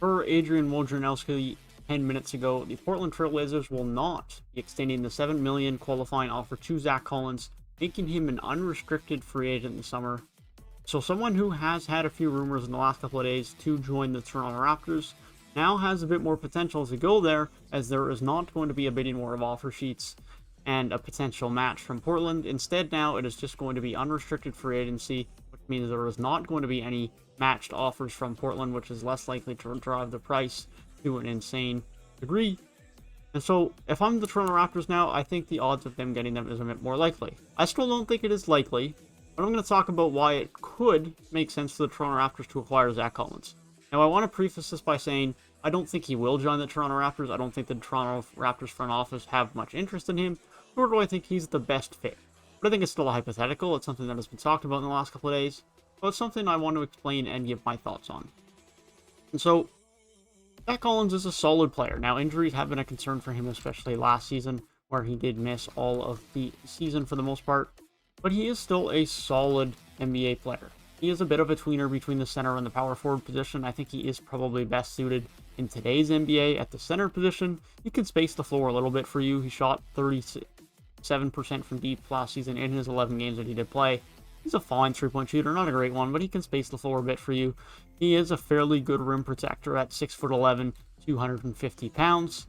Per Adrian Wojnarowski 10 minutes ago, the Portland Trail Blazers will not be extending the $7 million qualifying offer to Zack Collins, making him an unrestricted free agent this summer. So someone who has had a few rumors in the last couple of days to join the Toronto Raptors now has a bit more potential to go there, as there is not going to be a bidding war of offer sheets and a potential match from Portland. Instead, now it is just going to be unrestricted free agency, which means there is not going to be any matched offers from Portland, which is less likely to drive the price to an insane degree. And so, if I'm the Toronto Raptors now, I think the odds of them getting them is a bit more likely. I still don't think it is likely, but I'm going to talk about why it could make sense for the Toronto Raptors to acquire Zack Collins. Now, I want to preface this by saying I don't think he will join the Toronto Raptors. I don't think the Toronto Raptors front office have much interest in him, nor do I think he's the best fit. But I think it's still a hypothetical. It's something that has been talked about in the last couple of days, but it's something I want to explain and give my thoughts on. And so, Zack Collins is a solid player. Now, injuries have been a concern for him, especially last season, where he did miss all of the season for the most part. But he is still a solid NBA player. He is a bit of a tweener between the center and the power forward position. I think he is probably best suited in today's NBA at the center position. He can space the floor a little bit for you. He shot 37% from deep last season in his 11 games that he did play. He's a fine three-point shooter, not a great one, but he can space the floor a bit for you. He is a fairly good rim protector at 6'11", 250 pounds.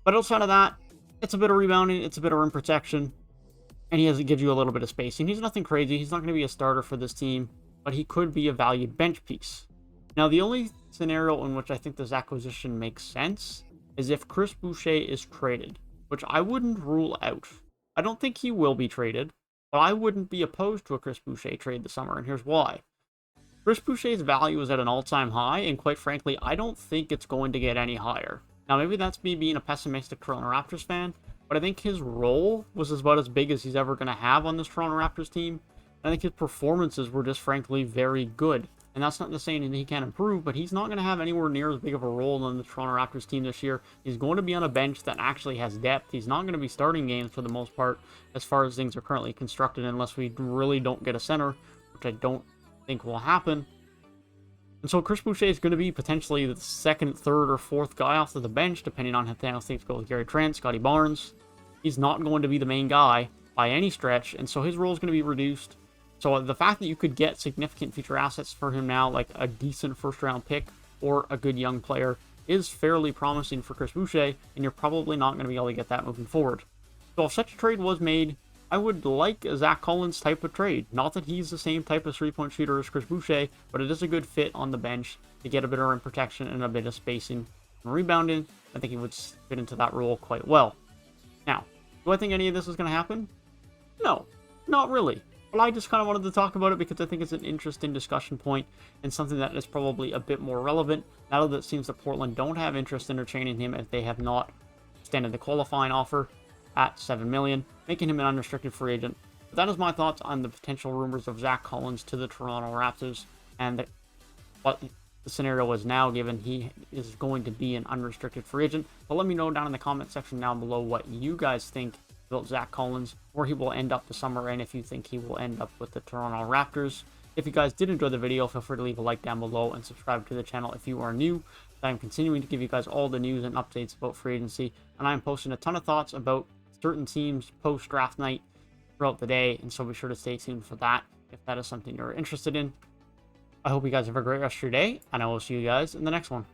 But outside of that, it's a bit of rebounding, it's a bit of rim protection, and he gives you a little bit of spacing. He's nothing crazy. He's not going to be a starter for this team, but he could be a valued bench piece. Now, the only scenario in which I think this acquisition makes sense is if Chris Boucher is traded, which I wouldn't rule out. I don't think he will be traded, but I wouldn't be opposed to a Chris Boucher trade this summer, and here's why. Chris Boucher's value is at an all-time high, and quite frankly, I don't think it's going to get any higher. Now, maybe that's me being a pessimistic Toronto Raptors fan, but I think his role was about as big as he's ever going to have on this Toronto Raptors team. I think his performances were just frankly very good. And that's not to say that he can't improve, but he's not going to have anywhere near as big of a role on the Toronto Raptors team this year. He's going to be on a bench that actually has depth. He's not going to be starting games for the most part, as far as things are currently constructed, unless we really don't get a center, which I don't think will happen. And so Chris Boucher is going to be potentially the second, third, or fourth guy off of the bench, depending on how things go with Gary Trent, Scotty Barnes. He's not going to be the main guy by any stretch, and so his role is going to be reduced. So the fact that you could get significant future assets for him now, like a decent first-round pick or a good young player, is fairly promising for Chris Boucher, and you're probably not going to be able to get that moving forward. So if such a trade was made, I would like a Zack Collins type of trade. Not that he's the same type of three-point shooter as Chris Boucher, but it is a good fit on the bench to get a bit of rim protection and a bit of spacing and rebounding. I think he would fit into that role quite well. Now, do I think any of this is going to happen? No, not really. But I just kind of wanted to talk about it because I think it's an interesting discussion point and something that is probably a bit more relevant now that it seems that Portland don't have interest in retaining him, as they have not extended the qualifying offer at $7 million, making him an unrestricted free agent. But that is my thoughts on the potential rumors of Zack Collins to the Toronto Raptors and what the scenario is now, given he is going to be an unrestricted free agent. But let me know down in the comment section down below what you guys think about Zack Collins, where he will end up the summer, and if you think he will end up with the Toronto Raptors. If you guys did enjoy the video, feel free to leave a like down below and subscribe to the channel if you are new. I'm continuing to give you guys all the news and updates about free agency, and I'm posting a ton of thoughts about certain teams post-draft night throughout the day, and so be sure to stay tuned for that if that is something you're interested in. I hope you guys have a great rest of your day, and I will see you guys in the next one.